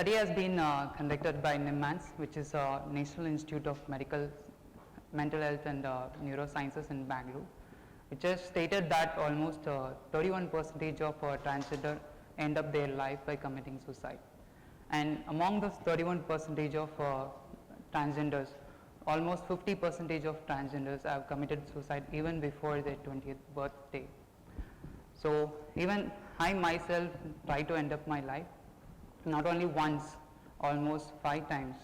study has been conducted by NIMANS, which is National Institute of Mental Health and Neurosciences in Bangalore, which has stated that almost 31% of transgender end up their life by committing suicide. And among those 31% of transgenders, almost 50% of transgenders have committed suicide even before their 20th birthday. So even I myself try to end up my life, not only once, almost 5 times,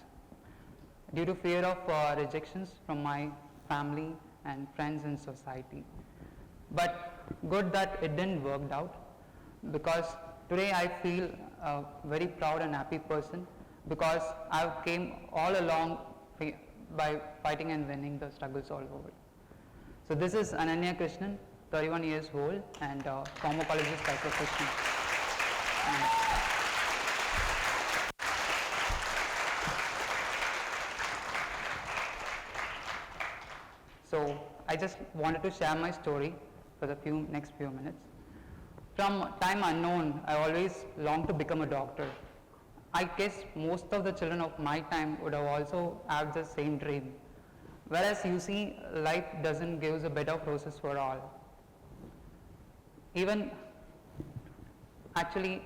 due to fear of rejections from my family and friends and society. But good that it didn't work out, because today I feel a very proud and happy person, because I came all along by fighting and winning the struggles all over. So this is Anannya Krishnan, 31 years old and pharmacologist by profession. So I just wanted to share my story for the next few minutes. From time unknown, I always longed to become a doctor. I guess most of the children of my time would have also had the same dream. Whereas you see, life doesn't give a bed of roses for all. Even actually,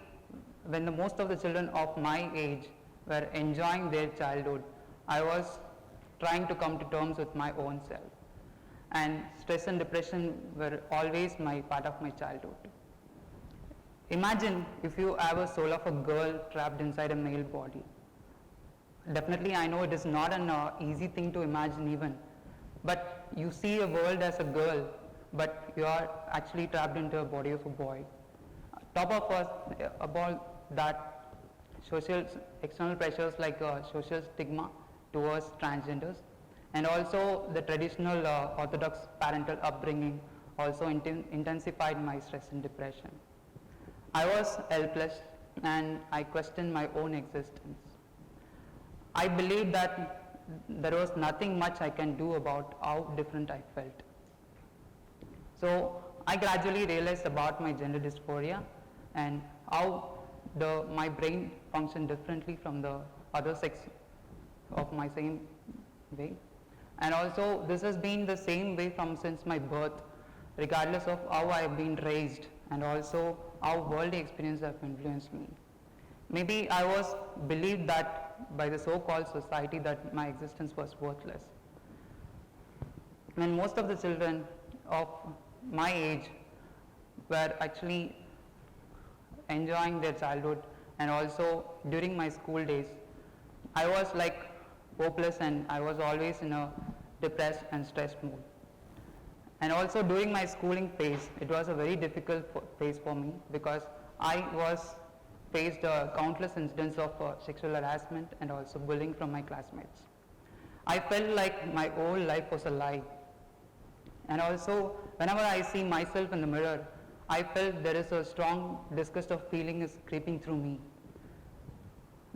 when most of the children of my age were enjoying their childhood, I was trying to come to terms with my own self. And stress and depression were always part of my childhood. Imagine if you have a soul of a girl trapped inside a male body. Definitely I know it is not an easy thing to imagine even, but you see a world as a girl, but you are actually trapped into a body of a boy. Top of us, about that, external pressures like social stigma towards transgenders, and also the traditional orthodox parental upbringing also intensified my stress and depression. I was helpless and I questioned my own existence. I believed that there was nothing much I can do about how different I felt. So I gradually realized about my gender dysphoria and how my brain functioned differently from the other sex of my same way. And also this has been the same way since my birth, regardless of how I have been raised and also how worldly experiences have influenced me. Maybe I was believed that by the so-called society that my existence was worthless. When most of the children of my age were actually enjoying their childhood, and also during my school days, I was like hopeless and I was always in a depressed and stressed mood. And also during my schooling phase, it was a very difficult phase for me, because I faced countless incidents of sexual harassment and also bullying from my classmates. I felt like my whole life was a lie. And also whenever I see myself in the mirror, I felt there is a strong disgust of feeling is creeping through me.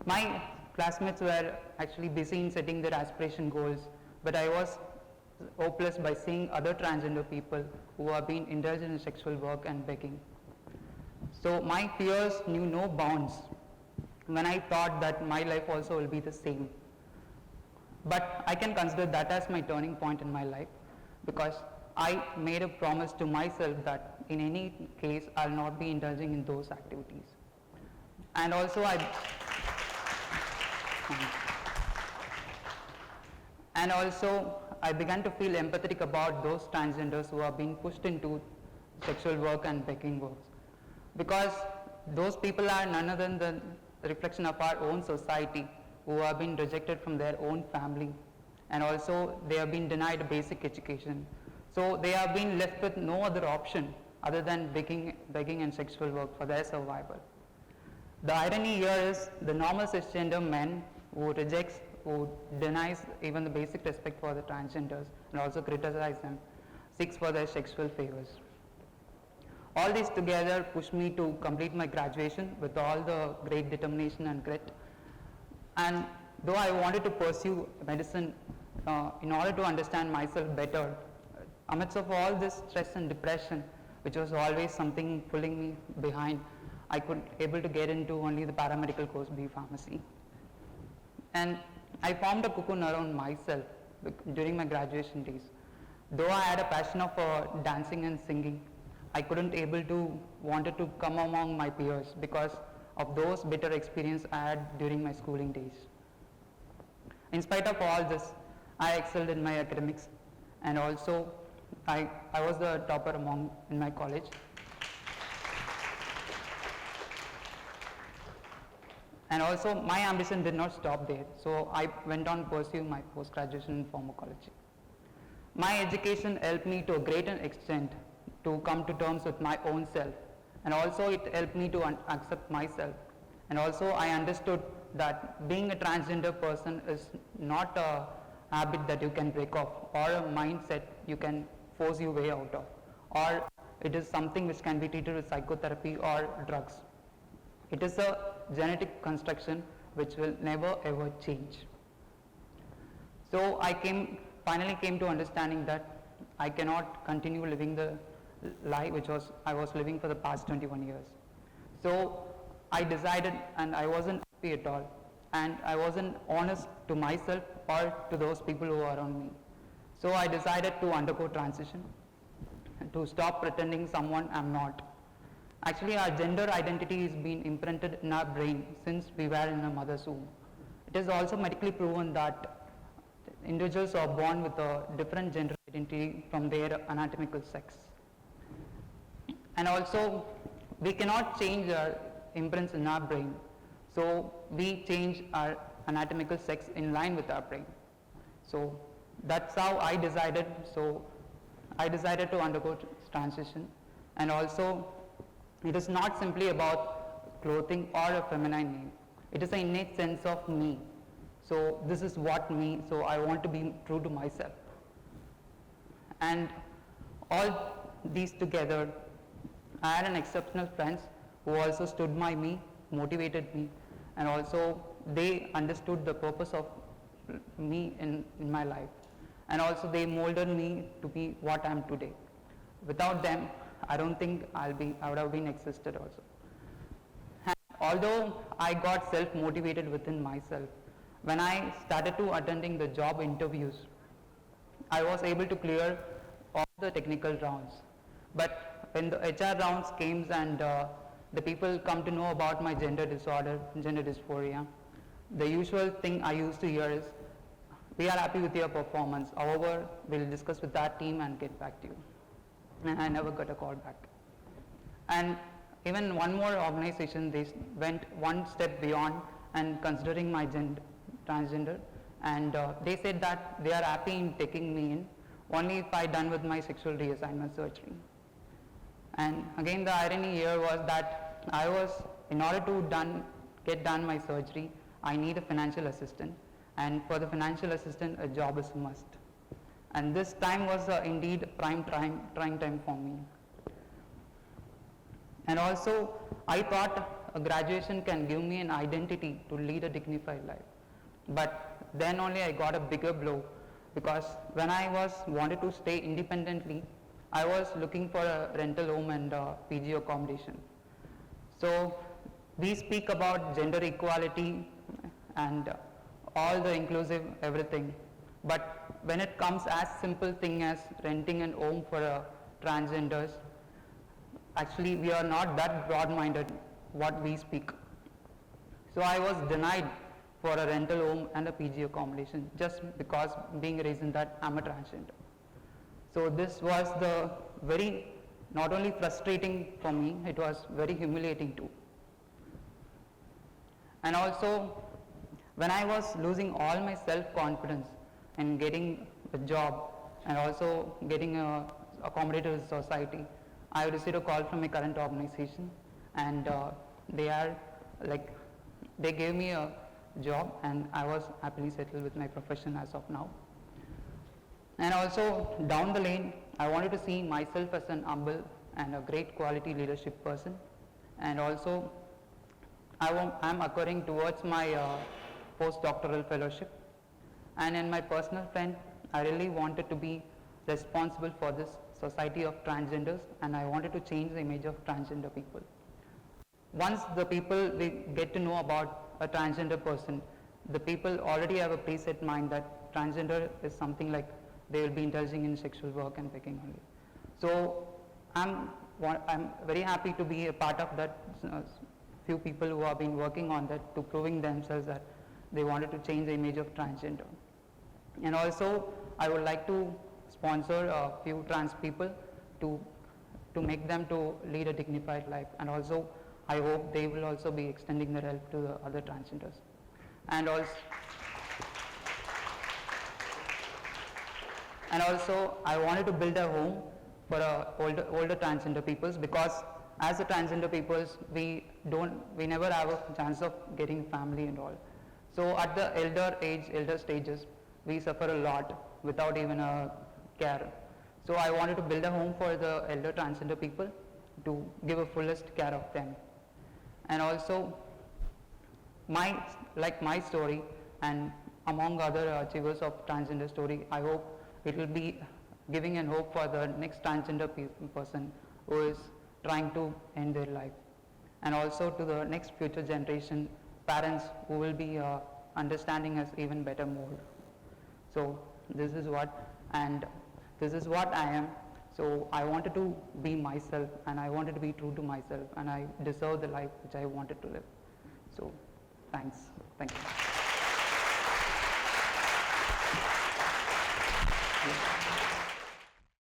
My classmates were actually busy in setting their aspiration goals, but I was hopeless by seeing other transgender people who are being indulged in sexual work and begging. So my fears knew no bounds when I thought that my life also will be the same. But I can consider that as my turning point in my life, because I made a promise to myself that in any case I'll not be indulging in those activities. And also I began to feel empathetic about those transgenders who are being pushed into sexual work and begging works, because those people are none other than the reflection of our own society, who have been rejected from their own family, and also they have been denied basic education. So they have been left with no other option other than begging and sexual work for their survival. The irony here is the normal cisgender men who denies even the basic respect for the transgenders and also criticize them, seeks for their sexual favors. All this together pushed me to complete my graduation with all the great determination and grit. And though I wanted to pursue medicine in order to understand myself better, amidst of all this stress and depression, which was always something pulling me behind, I could able to get into only the paramedical course, B Pharmacy. And I formed a cocoon around myself during my graduation days. Though I had a passion of dancing and singing, I couldn't able to wanted to come among my peers because of those bitter experience I had during my schooling days. In spite of all this, I excelled in my academics, and also I was the topper in my college. And also my ambition did not stop there, so I went on pursuing my post-graduation in pharmacology. My education helped me to a great extent to come to terms with my own self, and also it helped me to accept myself. And also I understood that being a transgender person is not a habit that you can break off, or a mindset you can force your way out of, or it is something which can be treated with psychotherapy or drugs. It is a genetic construction which will never ever change. So I finally came to understanding that I cannot continue living the life which I was living for the past 21 years. So I decided, and I wasn't happy at all, and I wasn't honest to myself or to those people who are around me. So I decided to undergo transition and to stop pretending someone I'm not. Actually, our gender identity is being imprinted in our brain since we were in our mother's womb. It is also medically proven that individuals are born with a different gender identity from their anatomical sex. And also, we cannot change our imprints in our brain, so we change our anatomical sex in line with our brain. So that's how I decided. So I decided to undergo transition, and also it is not simply about clothing or a feminine name. It is an innate sense of me. So this is what me, so I want to be true to myself. And all these together, I had an exceptional friends who also stood by me, motivated me, and also they understood the purpose of me in my life. And also they molded me to be what I am today. Without them, I don't think I would have been existed also. And although I got self-motivated within myself, when I started to attending the job interviews, I was able to clear all the technical rounds. But when the HR rounds came and the people come to know about my gender disorder, gender dysphoria, the usual thing I used to hear is, we are happy with your performance, however, we'll discuss with that team and get back to you. And I never got a call back. And even one more organization, they went one step beyond and considering my transgender, and they said that they are happy in taking me in only if I done with my sexual reassignment surgery. And again, the irony here was that in order to get done my surgery, I need a financial assistant, and for the financial assistant, a job is a must. And this time was indeed trying time for me. And also, I thought a graduation can give me an identity to lead a dignified life. But then only I got a bigger blow, because when I wanted to stay independently, I was looking for a rental home and PG accommodation. So we speak about gender equality and all the inclusive everything, but when it comes as simple thing as renting an home for transgenders, actually we are not that broad-minded what we speak. So I was denied for a rental home and a PG accommodation just because being a reason that I'm a transgender. So this was the very, not only frustrating for me, it was very humiliating too. And also, when I was losing all my self-confidence in getting a job and also getting accommodated with society, I received a call from my current organization, and they gave me a job, and I was happily settled with my profession as of now. And also down the lane, I wanted to see myself as an humble and a great quality leadership person, and also I'm occurring towards my postdoctoral fellowship. And in my personal friend, I really wanted to be responsible for this society of transgenders, and I wanted to change the image of transgender people. once the people we get to know about a transgender person, the people already have a preset mind that transgender is something like they will be indulging in sexual work and picking only. So I'm very happy to be a part of that few people who have been working on that to proving themselves that they wanted to change the image of transgender. And also I would like to sponsor a few trans people to make them to lead a dignified life, and also I hope they will also be extending their help to the other transgenders. And also I wanted to build a home for older transgender peoples, because as a transgender peoples we never have a chance of getting family and all. So at the elder stages we suffer a lot without even a care. So I wanted to build a home for the elder transgender people to give a fullest care of them. And also my story, and among other achievers of transgender story, I hope it will be giving an hope for the next transgender person who is trying to end their life, and also to the next future generation parents who will be understanding us even better more. So this is what I am. So I wanted to be myself, and I wanted to be true to myself, and I deserve the life which I wanted to live. So thank you.